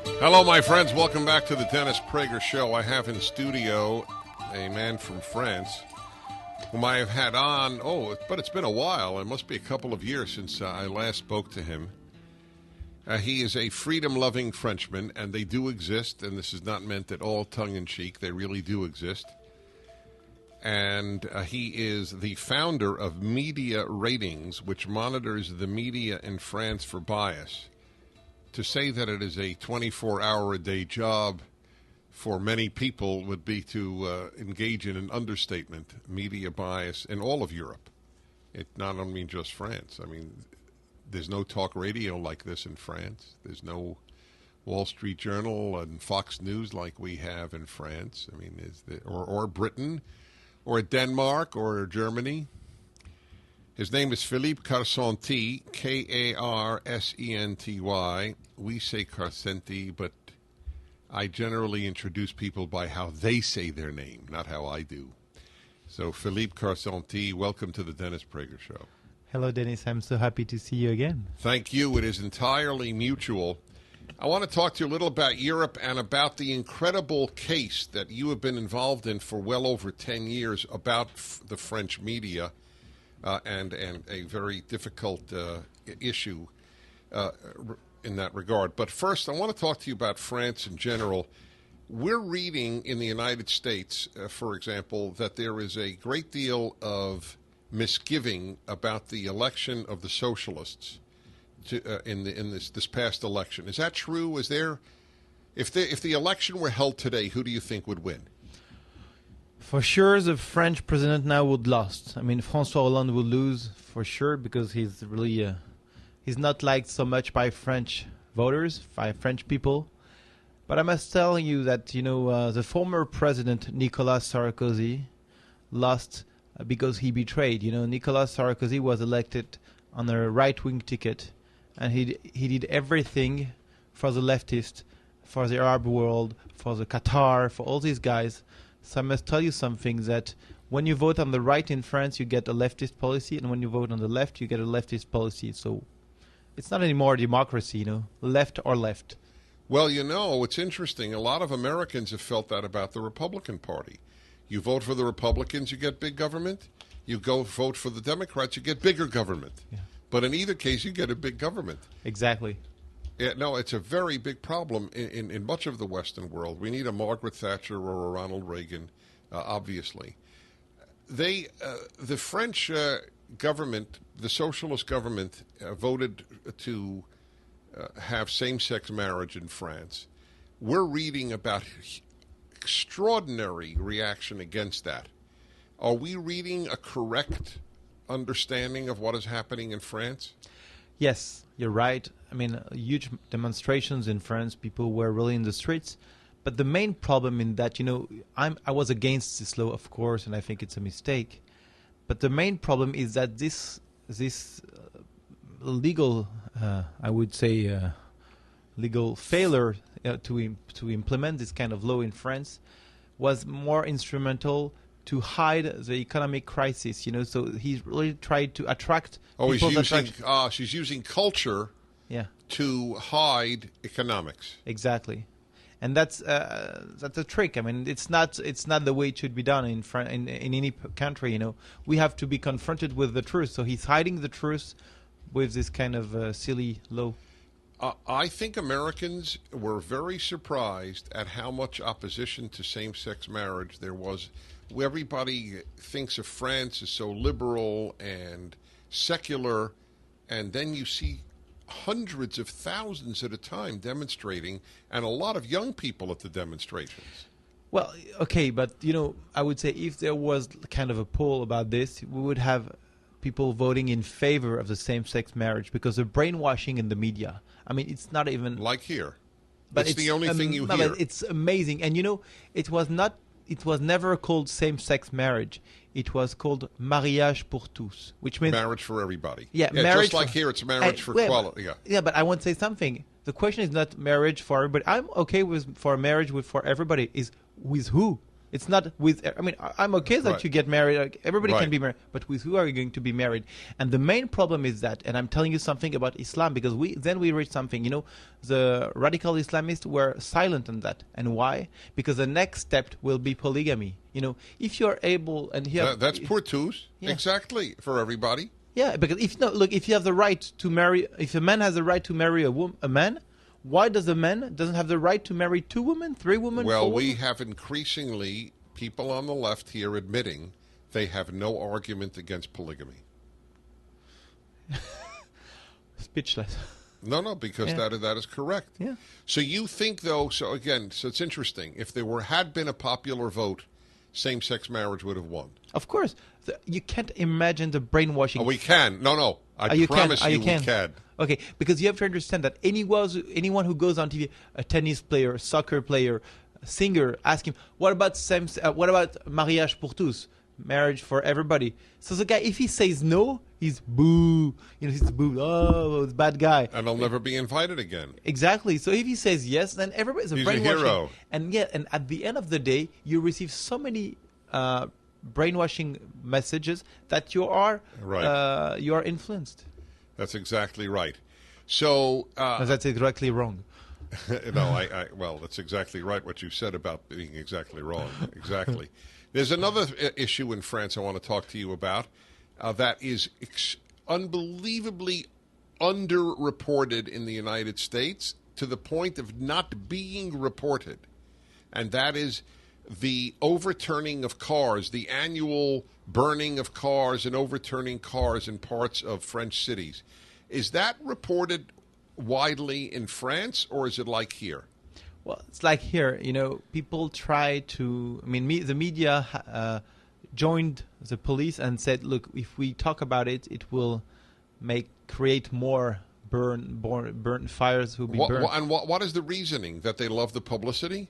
Hello, my friends. Welcome back to the Dennis Prager Show. I have in studio a man from France whom I have had on, but it's been a while. It must be a couple of years since I last spoke to him. He is a freedom-loving Frenchman, and they do exist, and this is not meant at all tongue-in-cheek. They really do exist. And he is the founder of Media Ratings, which monitors the media in France for bias. To say that it is a 24-hour-a-day job for many people would be to engage in an understatement. Media bias in all of Europe. It not only just France. I mean, there's no talk radio like this in France. There's no Wall Street Journal and Fox News like we have in France. I mean, or Britain, or Denmark, or Germany. His name is Philippe Karsenty, Karsenty. We say Karsenty, but I generally introduce people by how they say their name, not how I do. So, Philippe Karsenty, welcome to the Dennis Prager Show. Hello, Dennis. I'm so happy to see you again. Thank you. It is entirely mutual. I want to talk to you a little about Europe and about the incredible case that you have been involved in for well over 10 years about the French media and a very difficult issue in that regard. But first, I want to talk to you about France in general. We're reading in the United States, for example, that there is a great deal of misgiving about the election of the socialists in this past election. Is that true? Is there, if the election were held today, who do you think would win? For sure, the French president now would lose. I mean, François Hollande will lose for sure because he's really he's not liked so much by French voters, by French people. But I must tell you that the former president Nicolas Sarkozy lost because he betrayed. Nicolas Sarkozy was elected on a right-wing ticket, and he did everything for the leftists, for the Arab world, for the Qatar, for all these guys. So I must tell you something, that when you vote on the right in France, you get a leftist policy, and when you vote on the left, you get a leftist policy. So it's not anymore democracy, left or left. Well, it's interesting. A lot of Americans have felt that about the Republican Party. You vote for the Republicans, you get big government. You go vote for the Democrats, you get bigger government. Yeah. But in either case, you get a big government. Exactly. Yeah, no, it's a very big problem in much of the Western world. We need a Margaret Thatcher or a Ronald Reagan, obviously. The French government, the socialist government, voted to have same-sex marriage in France. We're reading about extraordinary reaction against that. Are we reading a correct understanding of what is happening in France? Yes, you're right. I mean, huge demonstrations in France. People were really in the streets. But the main problem in that, I was against this law, of course, and I think it's a mistake. But the main problem is that this legal, I would say, legal failure to implement this kind of law in France was more instrumental to hide the economic crisis, So he's really tried to attract. She's using culture, to hide economics. Exactly, and that's a trick. I mean, it's not the way it should be done in any country. We have to be confronted with the truth. So he's hiding the truth with this kind of silly law. I think Americans were very surprised at how much opposition to same-sex marriage there was. Everybody thinks of France as so liberal and secular, and then you see hundreds of thousands at a time demonstrating, and a lot of young people at the demonstrations. Well, okay, but, I would say if there was kind of a poll about this, we would have people voting in favor of the same-sex marriage because of brainwashing in the media. I mean, it's not even... Like here. But it's the only thing you hear. But it's amazing. And, it was never called same-sex marriage. It was called mariage pour tous, which means... Marriage for everybody. Yeah, marriage just like here, it's marriage for equality. Yeah, but I want to say something. The question is not marriage for everybody. I'm okay for marriage for everybody. Is with who? It's not with. I mean, I'm okay that Right. you get married. Like, everybody Right. can be married, but with who are you going to be married? And the main problem is that, and I'm telling you something about Islam because we reach something. You know, the radical Islamists were silent on that, and why? Because the next step will be polygamy. You know, if you're able, and here That's pour tous. Yeah. Exactly, for everybody. yeah, because if you have the right to marry, if a man has the right to marry a man, why does a man doesn't have the right to marry 2 women, 3 women? Well, 4 we women? have increasingly people on the left here admitting they have no argument against polygamy. Speechless. No, because Yeah. that is correct. Yeah. So you think, though, so it's interesting. If there had been a popular vote, same-sex marriage would have won. Of course, you can't imagine the brainwashing. Oh, we can. No, I You promise can. you You can. we can. Okay, because you have to understand that anyone who goes on TV, a tennis player, a soccer player, a singer, ask him, what about mariage pour tous, marriage for everybody? So the guy, if he says no, he's boo. You know, he's boo. Oh, it's a bad guy. And I'll never be invited again. Exactly. So if he says yes, then everybody's He's a brainwashing. hero. And at the end of the day, you receive so many brainwashing messages that you are influenced. That's exactly right. So, That's exactly wrong. no, well, that's exactly right what you said about being exactly wrong. Exactly. There's another issue in France I want to talk to you about that is unbelievably underreported in the United States to the point of not being reported. And that is the overturning of cars, the annual burning of cars and overturning cars in parts of French cities. Is that reported widely in France, or is it like here? Well, it's like here, you know, people try to. I mean, the media joined the police and said, "Look, if we talk about it, it will create more burn fires who be burned." And what is the reasoning? That they love the publicity?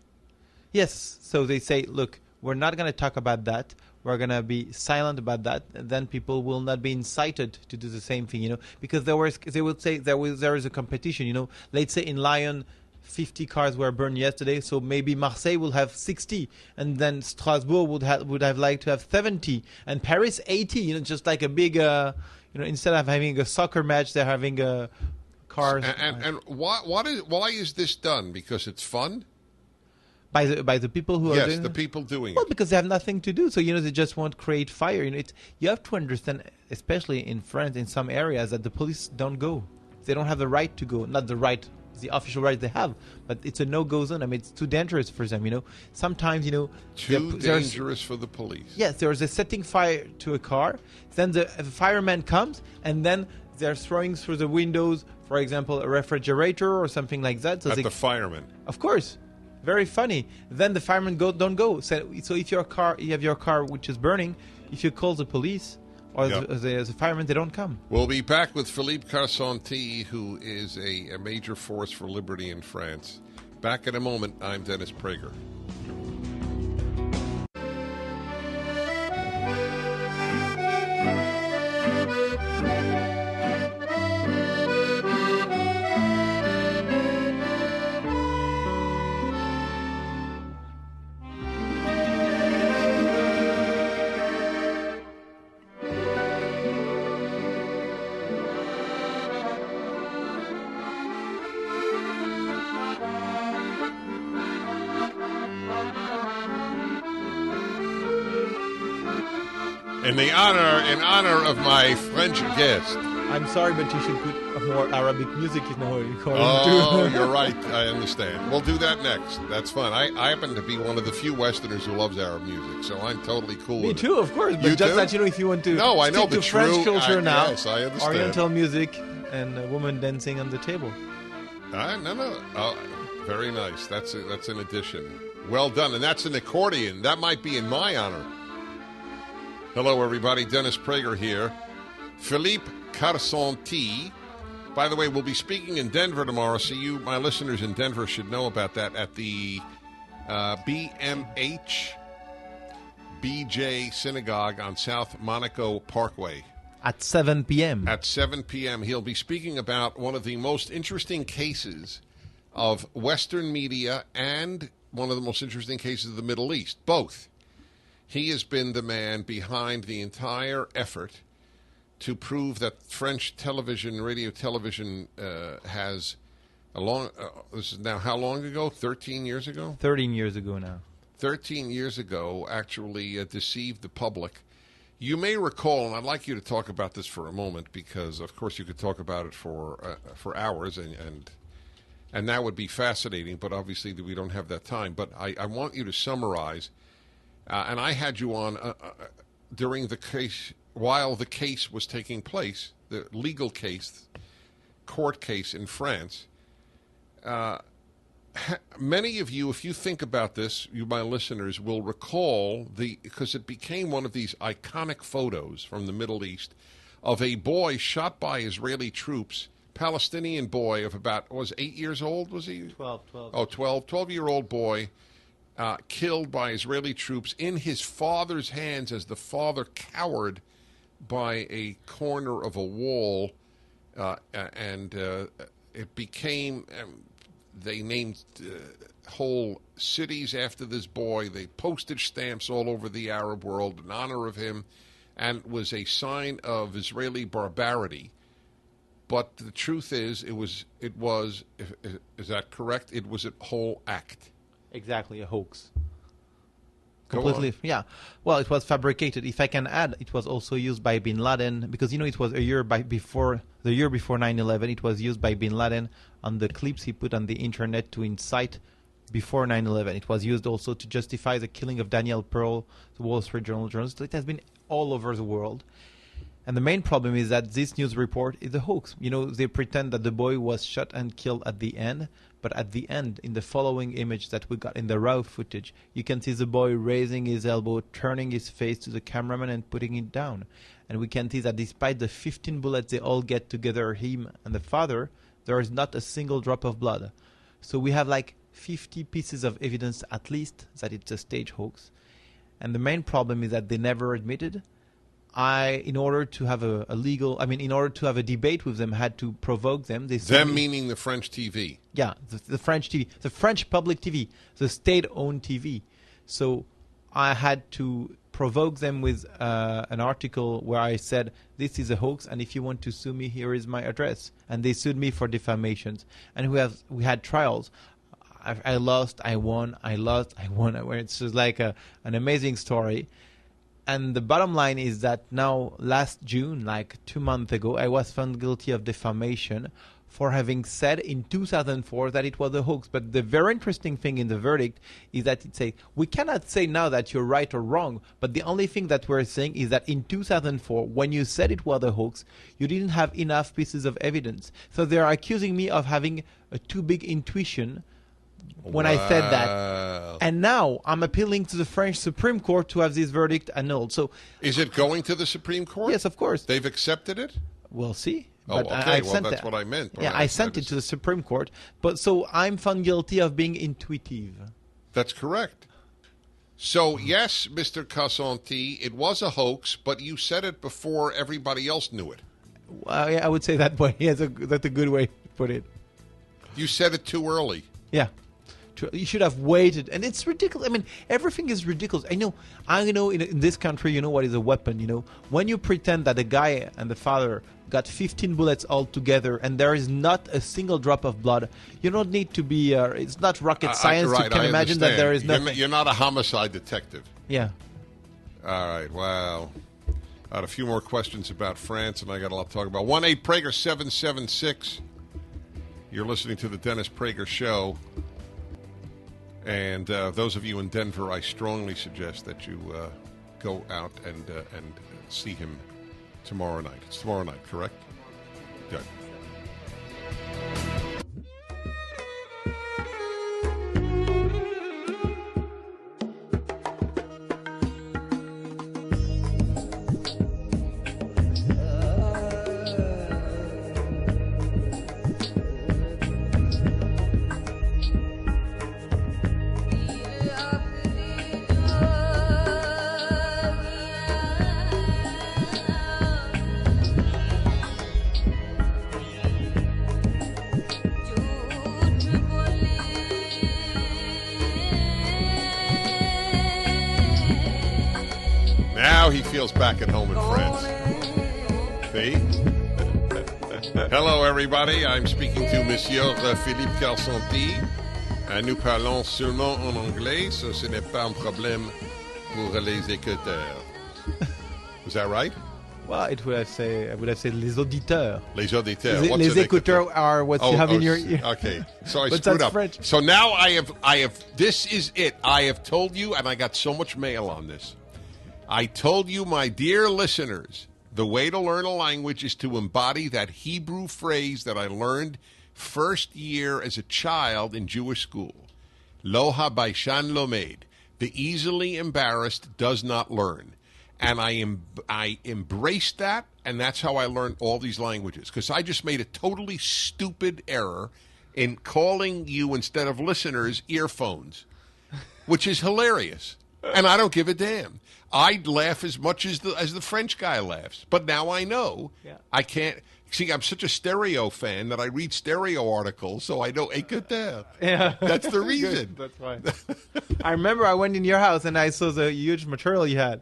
Yes. So they say, "Look, we're not going to talk about that. We're going to be silent about that. And then people will not be incited to do the same thing, you know, because they would say there is a competition, you know. Let's say in Lyon, 50 cars were burned yesterday, so maybe Marseille will have 60, and then Strasbourg would have liked to have 70, and Paris 80. You know, just like a big, instead of having a soccer match, they're having a cars. And why is this done? Because it's fun? By the people who are doing Yes, the people doing Well, it. because they have nothing to do, so they just want to create fire. You know, you have to understand, especially in France, in some areas, that the police don't go. They don't have the right to go. Not the right, the official right they have, but it's a no-go zone. I mean, it's too dangerous for them. You know, sometimes Too dangerous for the police. Yes, there's a setting fire to a car. Then the fireman comes, and then they're throwing through the windows, for example, a refrigerator or something like that. So The firemen. Of course. Very funny. Then the firemen don't go. So if you have your car which is burning, if you call the police or the firemen, they don't come. We'll be back with Philippe Karsenty, who is a major force for liberty in France. Back in a moment. I'm Dennis Prager. In honor of my French guest. I'm sorry, but you should put more Arabic music in the recording. Oh, you're right. I understand. We'll do that next. That's fun. I happen to be one of the few Westerners who loves Arab music, so I'm totally cool Me with too, it. of course. But You just too? that, if you want to No, I know, stick to but French culture now, yes, I understand. Oriental music and a woman dancing on the table. No. Oh, very nice. That's an addition. Well done. And that's an accordion. That might be in my honor. Hello, everybody. Dennis Prager here. Philippe Karsenty. By the way, we'll be speaking in Denver tomorrow, so you, my listeners in Denver, should know about that at the BMH BJ Synagogue on South Monaco Parkway. At 7 p.m. At 7 p.m., he'll be speaking about one of the most interesting cases of Western media and one of the most interesting cases of the Middle East, both. He has been the man behind the entire effort to prove that French television, radio television, has a long. This is now how long ago? 13 years ago? 13 years ago now. 13 years ago, actually deceived the public. You may recall, and I'd like you to talk about this for a moment, because of course you could talk about it for hours, and that would be fascinating. But obviously we don't have that time. But I want you to summarize. And I had you on during the case, while the case was taking place, the legal case, court case in France. Many of you, if you think about this, you, my listeners, will recall because it became one of these iconic photos from the Middle East of a boy shot by Israeli troops, Palestinian boy of about, was 8 years old, was he? 12. Oh, 12-year-old boy, killed by Israeli troops in his father's hands as the father cowered by a corner of a wall, and it became... They named whole cities after this boy. They postage stamps all over the Arab world in honor of him, and it was a sign of Israeli barbarity. But the truth is, it was. Is that correct? It was a whole act. Exactly, a hoax. Go Completely, on. yeah. Well, it was fabricated. If I can add, it was also used by Bin Laden, because it was the year before 9/11. It was used by Bin Laden on the clips he put on the internet to incite before 9/11. It was used also to justify the killing of Daniel Pearl, the Wall Street Journal journalist. It has been all over the world. And the main problem is that this news report is a hoax. They pretend that the boy was shot and killed at the end, but at the end, in the following image that we got in the raw footage, you can see the boy raising his elbow, turning his face to the cameraman and putting it down. And we can see that despite the 15 bullets they all get together, him and the father, there is not a single drop of blood. So we have like 50 pieces of evidence at least that it's a stage hoax. And the main problem is that they never admitted. In order to have in order to have a debate with them, had to provoke them. Them meaning the French TV. Yeah, the French TV, the French public TV, the state-owned TV. So I had to provoke them with an article where I said, this is a hoax, and if you want to sue me, here is my address. And they sued me for defamations. And we had trials. I lost, I won, I lost, I won. It's just like an amazing story. And the bottom line is that now, last June, like 2 months ago, I was found guilty of defamation for having said in 2004 that it was a hoax. But the very interesting thing in the verdict is that it says, we cannot say now that you're right or wrong, but the only thing that we're saying is that in 2004, when you said it was a hoax, you didn't have enough pieces of evidence. So they're accusing me of having a too big intuition when I said that. And now I'm appealing to the French Supreme Court to have this verdict annulled. So, is it going to the Supreme Court? Yes, of course. They've accepted it? We'll see. Oh, but okay. Well, that's what I meant. Yeah, I sent it to the Supreme Court. But so I'm found guilty of being intuitive. That's correct. So, yes, Mr. Karsenty, it was a hoax, but you said it before everybody else knew it. I would say that way. That's a good way to put it. You said it too early. Yeah. You should have waited, and it's ridiculous. I mean, everything is ridiculous. I know. In this country, what is a weapon. When you pretend that the guy and the father got 15 bullets all together, and there is not a single drop of blood, you don't need to be. It's not rocket science. Right, you can imagine that there is nothing. You're not a homicide detective. Yeah. All right. Wow. I had a few more questions about France, and I got a lot to talk about. 1-8 Prager 776. You're listening to the Dennis Prager Show. And those of you in Denver, I strongly suggest that you go out and see him tomorrow night. It's tomorrow night, correct? Good. feels back at home in France. See? Hello, everybody. I'm speaking to Monsieur Philippe Karsenty. Nous parlons seulement en anglais, so ce n'est pas un problème pour les écouteurs. Is that right? Well, I would have said les auditeurs. Les auditeurs. Les écouteurs are what you have in your ear. Okay, so I But screwed that's up. French. So now I have. This is it. I have told you, and I got so much mail on this. I told you, my dear listeners, the way to learn a language is to embody that Hebrew phrase that I learned first year as a child in Jewish school. Lo ha-baishan lomed. The easily embarrassed does not learn. And I embraced that, and that's how I learned all these languages. Because I just made a totally stupid error in calling you, instead of listeners, earphones, which is hilarious. And I don't give a damn. I'd laugh as much as the French guy laughs. But now I know I can't. See, I'm such a stereo fan that I read stereo articles, so I know écouteurs. Yeah. That's the reason. That's why. I remember I went in your house and I saw the huge material you had.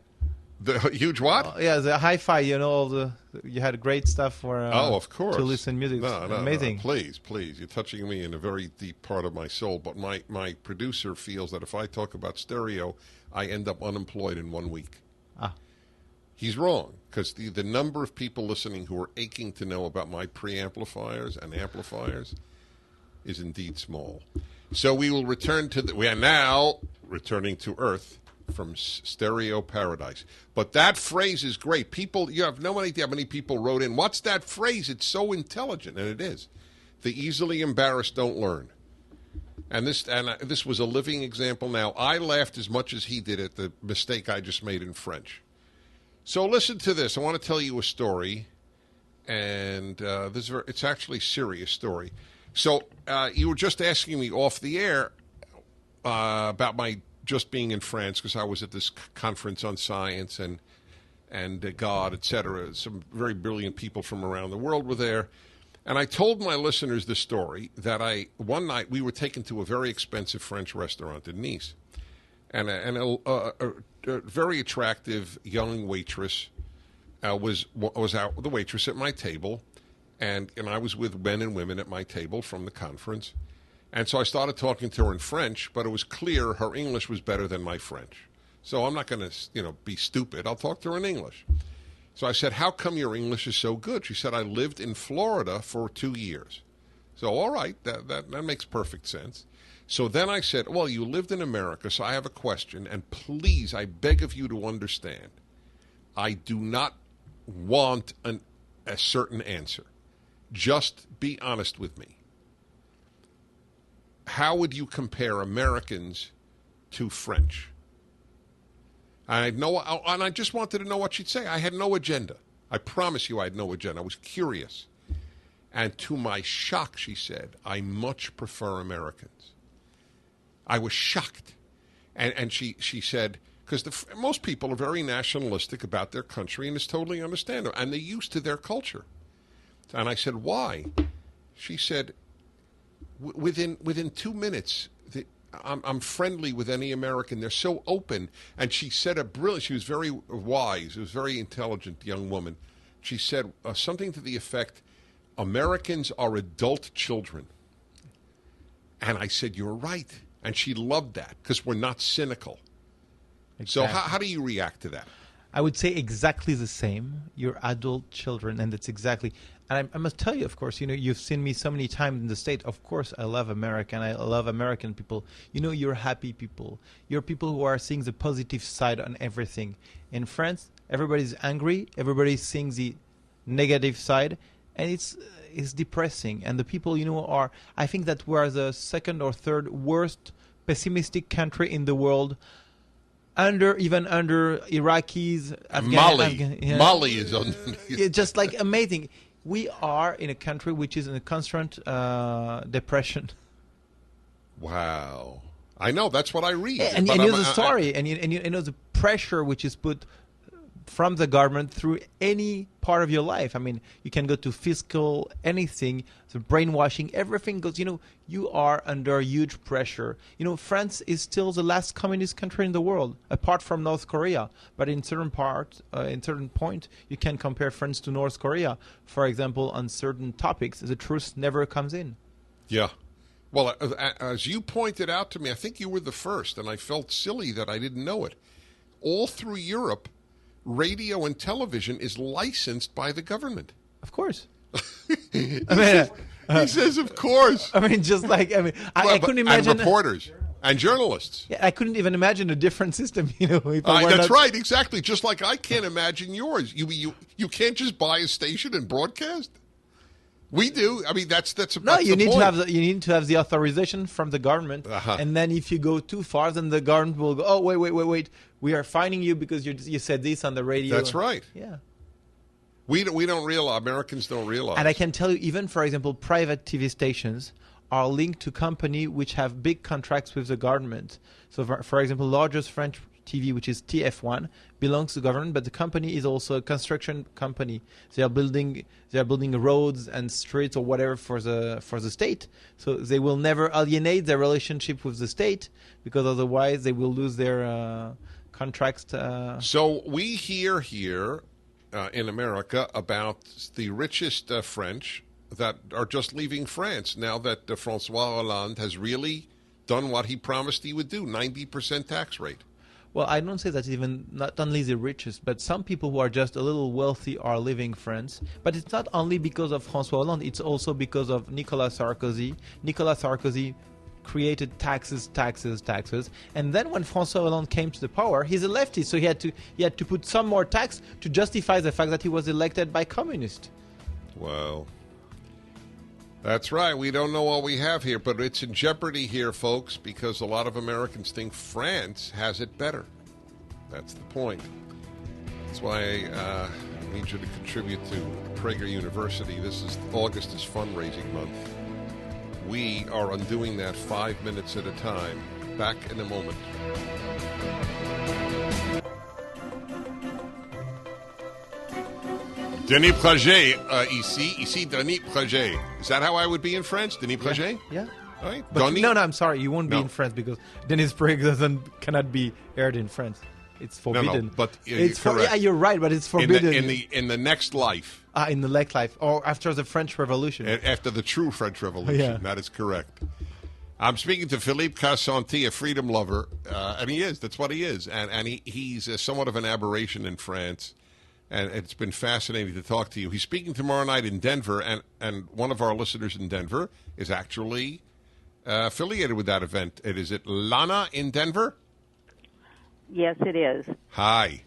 The huge what? Yeah, the hi-fi, you had great stuff for of course. to listen music. No, amazing. No. Please. You're touching me in a very deep part of my soul. But my producer feels that if I talk about stereo, I end up unemployed in 1 week. He's wrong, because the number of people listening who are aching to know about my preamplifiers and amplifiers is indeed small. So we will return to we are now returning to Earth from stereo paradise. But that phrase is great. People, you have no idea how many people wrote in, what's that phrase? It's so intelligent, and it is. The easily embarrassed don't learn. And this was a living example. Now, I laughed as much as he did at the mistake I just made in French. So listen to this. I want to tell you a story, and it's actually a serious story. So you were just asking me off the air about my just being in France, because I was at this conference on science and God, etc. Some very brilliant people from around the world were there. And I told my listeners the story that one night we were taken to a very expensive French restaurant in Nice. And a very attractive young waitress was out, the waitress at my table, and I was with men and women at my table from the conference. And so I started talking to her in French, but it was clear her English was better than my French. So I'm not going to, be stupid. I'll talk to her in English. So I said, how come your English is so good? She said, I lived in Florida for 2 years. So, all right, that makes perfect sense. So then I said, well, you lived in America, so I have a question, and please, I beg of you to understand, I do not want a certain answer. Just be honest with me. How would you compare Americans to French? And I just wanted to know what she'd say. I had no agenda. I promise you I had no agenda. I was curious. And to my shock, she said, I much prefer Americans. I was shocked. And she said, because most people are very nationalistic about their country, and it's totally understandable. And they're used to their culture. And I said, why? She said, within 2 minutes, I'm friendly with any American. They're so open. And she said she was very wise. She was a very intelligent young woman. She said something to the effect, Americans are adult children. And I said, you're right. And she loved that, because we're not cynical. Exactly. So how do you react to that? I would say exactly the same. You're adult children, and that's exactly. And I must tell you, of course, you've seen me so many times in the States. Of course, I love America, and I love American people. You're happy people. You're people who are seeing the positive side on everything. In France, everybody's angry. Everybody's seeing the negative side, and it's depressing. And the people, are. I think that we're the second or third worst pessimistic country in the world. Even under Iraqis, Mali is on. It's just like amazing. We are in a country which is in a constant depression. Wow, I know, that's what I read. And you know the story, and you know the pressure which is put from the government through any part of your life. I mean, you can go to fiscal, anything, the brainwashing, everything goes, you are under huge pressure. France is still the last communist country in the world, apart from North Korea. But in certain point, you can compare France to North Korea. For example, on certain topics, the truth never comes in. Yeah. Well, as you pointed out to me, I think you were the first, and I felt silly that I didn't know it. All through Europe, radio and television is licensed by the government. Of course. He says, of course. I mean, just like, I couldn't imagine. And reporters and journalists. Yeah, I couldn't even imagine a different system, if that's right, exactly. Just like I can't imagine yours. You can't just buy a station and broadcast? We do. I mean, that's no. You need point. you need to have the authorization from the government, and then if you go too far, then the government will go. Oh, wait. We are fining you because you said this on the radio. That's right. Yeah. We don't realize. Americans don't realize. And I can tell you, even for example, private TV stations are linked to companies which have big contracts with the government. So, for example, largest French TV, which is TF1, belongs to the government, but the company is also a construction company. They are building roads and streets or whatever for the state. So they will never alienate their relationship with the state, because otherwise they will lose their contracts. So we hear here in America about the richest French that are just leaving France now that François Hollande has really done what he promised he would do, 90% tax rate. Well, I don't say that even not only the richest, but some people who are just a little wealthy are leaving France. But it's not only because of François Hollande, it's also because of Nicolas Sarkozy. Nicolas Sarkozy created taxes. And then when François Hollande came to the power, he's a leftist, so he had to put some more tax to justify the fact that he was elected by communists. Well, that's right. We don't know what we have here, but it's in jeopardy here, folks, because a lot of Americans think France has it better. That's the point. That's why I need you to contribute to Prager University. August is fundraising month. We are undoing that 5 minutes at a time. Back in a moment. Denis Prager, ici Denis Prager. Is that how I would be in French? Denis Prager? Yeah. All right. But no, I'm sorry. You won't be in France because Denis Prager cannot be aired in France. It's forbidden. No, but yeah, you're right, but it's forbidden. In the next life. In the next life. Or after the French Revolution. After the true French Revolution. Yeah. That is correct. I'm speaking to Philippe Karsenty, a freedom lover, and he is. That's what he is. And he's somewhat of an aberration in France. And it's been fascinating to talk to you. He's speaking tomorrow night in Denver, and one of our listeners in Denver is actually affiliated with that event. Is it Lana in Denver? Yes, it is. Hi.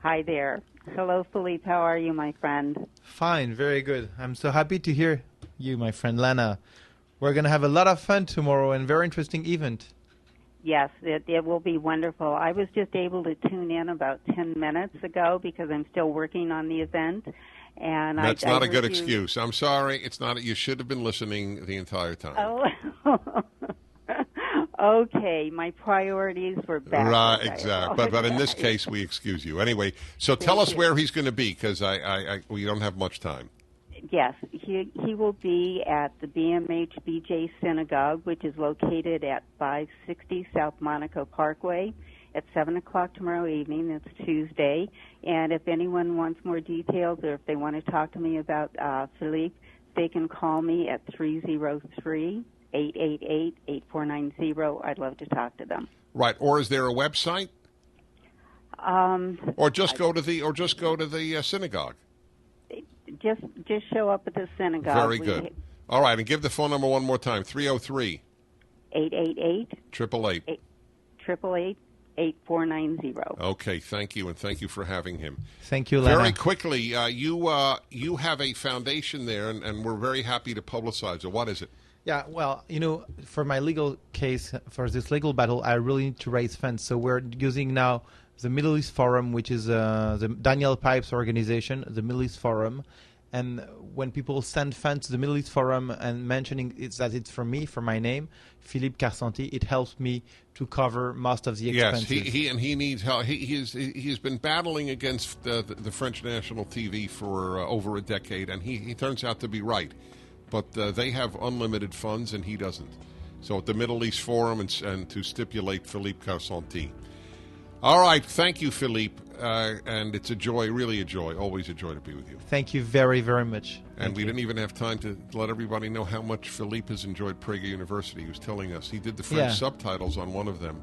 Hi there. Hello, Philippe. How are you, my friend? Fine, very good. I'm so happy to hear you, my friend Lana. We're going to have a lot of fun tomorrow and very interesting event. Yes, it will be wonderful. I was just able to tune in about 10 minutes ago because I'm still working on the event. And that's not a good excuse. I'm sorry. It's not. You should have been listening the entire time. Oh, okay. My priorities were back. Right, exactly. But in this case, we excuse you. Anyway, so tell us where he's going to be because we don't have much time. Yes, he will be at the BMH-BJ Synagogue, which is located at 560 South Monaco Parkway at 7 o'clock tomorrow evening. That's Tuesday. And if anyone wants more details or if they want to talk to me about Philippe, they can call me at 303-888-8490. I'd love to talk to them. Right. Or is there a website? Or just go to the synagogue. Just show up at the synagogue. Very good. All right, and give the phone number one more time. 303 888 8490. Okay, thank you, and thank you for having him. Thank you, Lana. Very quickly, you have a foundation there, and we're very happy to publicize it. What is it? Yeah, well, for my legal case, for this legal battle, I really need to raise funds. So we're using now the Middle East Forum, which is the Daniel Pipes organization, the Middle East Forum. And when people send funds to the Middle East Forum and mentioning that it's from me, for my name, Philippe Karsenty, it helps me to cover most of the expenses. Yes, he needs help. He's been battling against the French national TV for over a decade, and he turns out to be right. But they have unlimited funds, and he doesn't. So at the Middle East Forum and to stipulate Philippe Karsenty. All right, thank you, Philippe, and it's a joy, really a joy, always a joy to be with you. Thank you very, very much. And we didn't even have time to let everybody know how much Philippe has enjoyed Prager University. He was telling us he did the French subtitles on one of them,